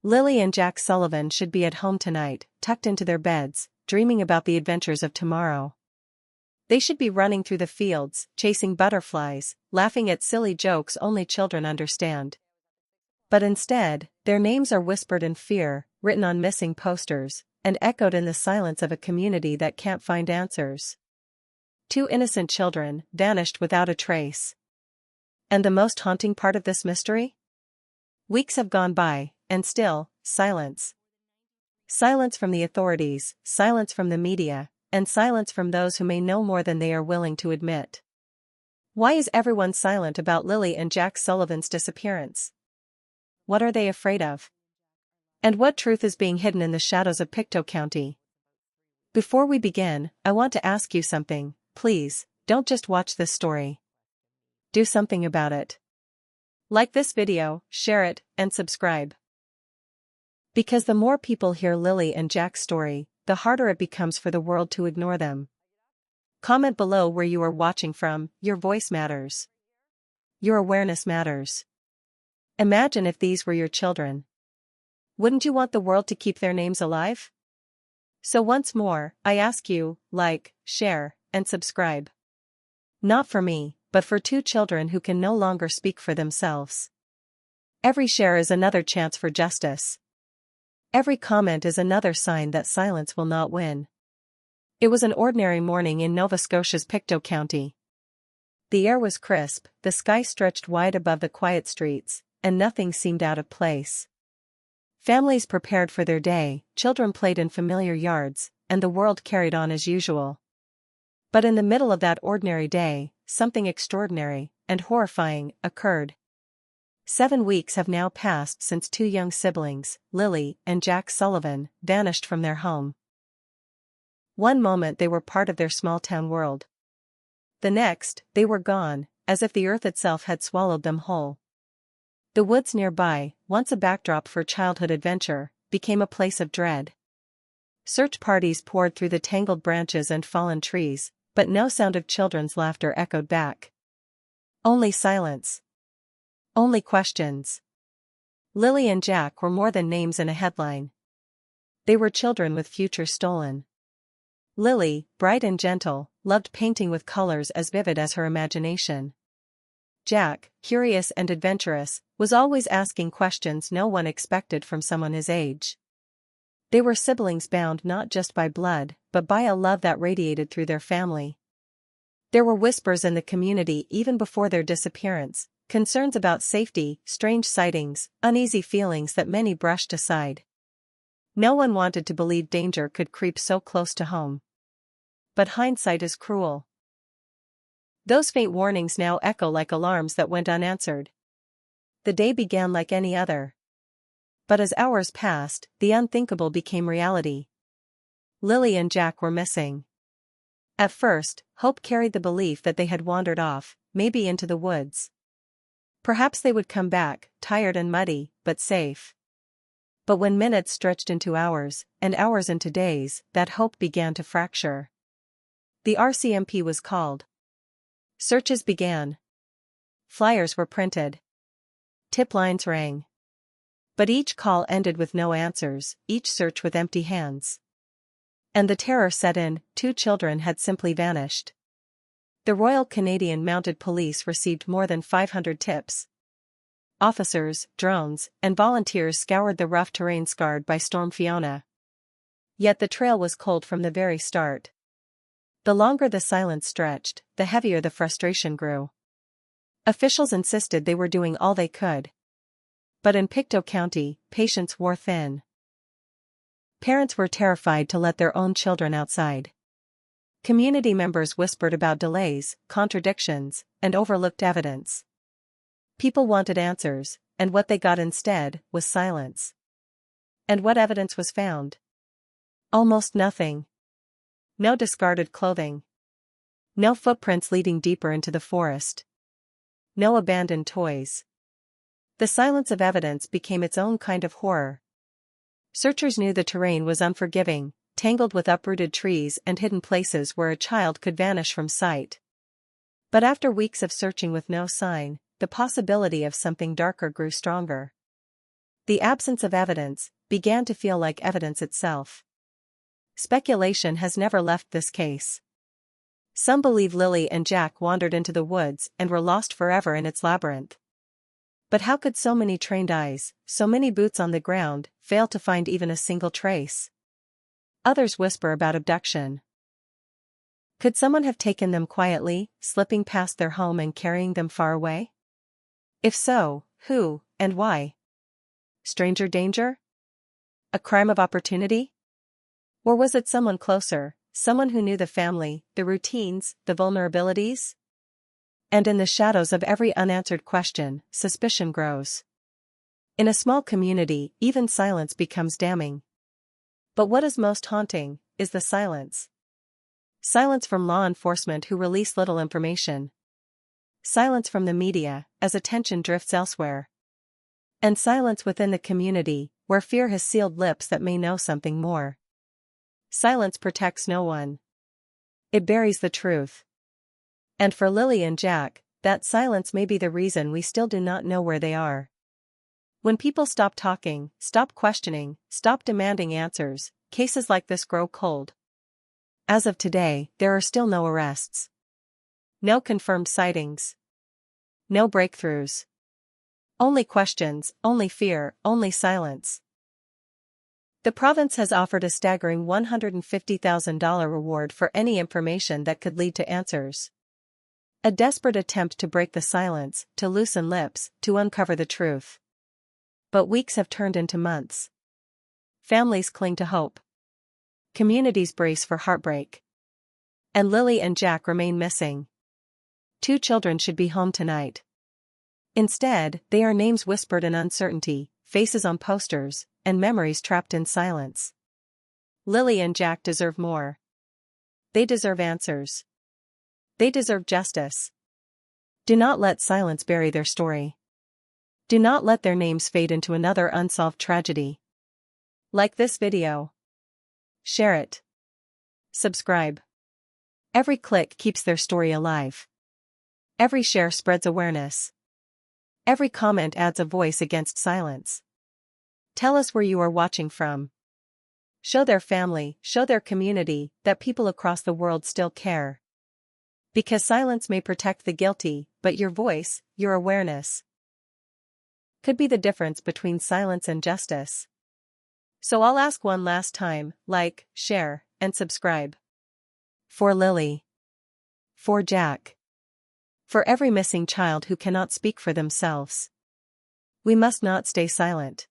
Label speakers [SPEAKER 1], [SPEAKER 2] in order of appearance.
[SPEAKER 1] Lily and Jack Sullivan should be at home tonight, tucked into their beds, dreaming about the adventures of tomorrow. They should be running through the fields, chasing butterflies, laughing at silly jokes only children understand. But instead, their names are whispered in fear, written on missing posters, and echoed in the silence of a community that can't find answers. Two innocent children, vanished without a trace. And the most haunting part of this mystery? Weeks have gone by, and still, silence. Silence from the authorities, silence from the media, and silence from those who may know more than they are willing to admit. Why is everyone silent about Lily and Jack Sullivan's disappearance? What are they afraid of? And what truth is being hidden in the shadows of Pictou County? Before we begin, I want to ask you something. Please, don't just watch this story. Do something about it. Like this video, share it, and subscribe. Because the more people hear Lily and Jack's story, the harder it becomes for the world to ignore them. Comment below where you are watching from. Your voice matters. Your awareness matters. Imagine if these were your children. Wouldn't you want the world to keep their names alive? So once more, I ask you, like, share, and subscribe. Not for me, but for two children who can no longer speak for themselves. Every share is another chance for justice. Every comment is another sign that silence will not win. It was an ordinary morning in Nova Scotia's Pictou County. The air was crisp, the sky stretched wide above the quiet streets, and nothing seemed out of place. Families prepared for their day, children played in familiar yards, and the world carried on as usual. But in the middle of that ordinary day, something extraordinary and horrifying occurred. 7 weeks have now passed since two young siblings, Lily and Jack Sullivan, vanished from their home. One moment they were part of their small-town world. The next, they were gone, as if the earth itself had swallowed them whole. The woods nearby, once a backdrop for childhood adventure, became a place of dread. Search parties poured through the tangled branches and fallen trees, but no sound of children's laughter echoed back. Only silence. Only questions. Lily and Jack were more than names in a headline. They were children with futures stolen. Lily, bright and gentle, loved painting with colors as vivid as her imagination. Jack, curious and adventurous, was always asking questions no one expected from someone his age. They were siblings bound not just by blood, but by a love that radiated through their family. There were whispers in the community even before their disappearance, concerns about safety, strange sightings, uneasy feelings that many brushed aside. No one wanted to believe danger could creep so close to home. But hindsight is cruel. Those faint warnings now echo like alarms that went unanswered. The day began like any other. But as hours passed, the unthinkable became reality. Lily and Jack were missing. At first, hope carried the belief that they had wandered off, maybe into the woods. Perhaps they would come back, tired and muddy, but safe. But when minutes stretched into hours, and hours into days, that hope began to fracture. The RCMP was called. Searches began. Flyers were printed. Tip lines rang. But each call ended with no answers, each search with empty hands. And the terror set in. 2 children had simply vanished. The Royal Canadian Mounted Police received more than 500 tips. Officers, drones, and volunteers scoured the rough terrain scarred by Storm Fiona. Yet the trail was cold from the very start. The longer the silence stretched, the heavier the frustration grew. Officials insisted they were doing all they could. But in Pictou County, patience wore thin. Parents were terrified to let their own children outside. Community members whispered about delays, contradictions, and overlooked evidence. People wanted answers, and what they got instead was silence. And what evidence was found? Almost nothing. No discarded clothing. No footprints leading deeper into the forest. No abandoned toys. The silence of evidence became its own kind of horror. Searchers knew the terrain was unforgiving, tangled with uprooted trees and hidden places where a child could vanish from sight. But after weeks of searching with no sign, the possibility of something darker grew stronger. The absence of evidence began to feel like evidence itself. Speculation has never left this case. Some believe Lily and Jack wandered into the woods and were lost forever in its labyrinth. But how could so many trained eyes, so many boots on the ground, fail to find even a single trace? Others whisper about abduction. Could someone have taken them quietly, slipping past their home and carrying them far away? If so, who, and why? Stranger danger? A crime of opportunity? Or was it someone closer, someone who knew the family, the routines, the vulnerabilities? And in the shadows of every unanswered question, suspicion grows. In a small community, even silence becomes damning. But what is most haunting is the silence. Silence from law enforcement who release little information. Silence from the media, as attention drifts elsewhere. And silence within the community, where fear has sealed lips that may know something more. Silence protects no one. It buries the truth. And for Lily and Jack, that silence may be the reason we still do not know where they are. When people stop talking, stop questioning, stop demanding answers, cases like this grow cold. As of today, there are still no arrests. No confirmed sightings. No breakthroughs. Only questions, only fear, only silence. The province has offered a staggering $150,000 reward for any information that could lead to answers. A desperate attempt to break the silence, to loosen lips, to uncover the truth. But weeks have turned into months. Families cling to hope. Communities brace for heartbreak. And Lily and Jack remain missing. 2 children should be home tonight. Instead, they are names whispered in uncertainty, faces on posters, and memories trapped in silence. Lily and Jack deserve more. They deserve answers. They deserve justice. Do not let silence bury their story. Do not let their names fade into another unsolved tragedy. Like this video. Share it. Subscribe. Every click keeps their story alive. Every share spreads awareness. Every comment adds a voice against silence. Tell us where you are watching from. Show their family, show their community, that people across the world still care. Because silence may protect the guilty, but your voice, your awareness, could be the difference between silence and justice. So I'll ask one last time, like, share, and subscribe. For Lily. For Jack. For every missing child who cannot speak for themselves. We must not stay silent.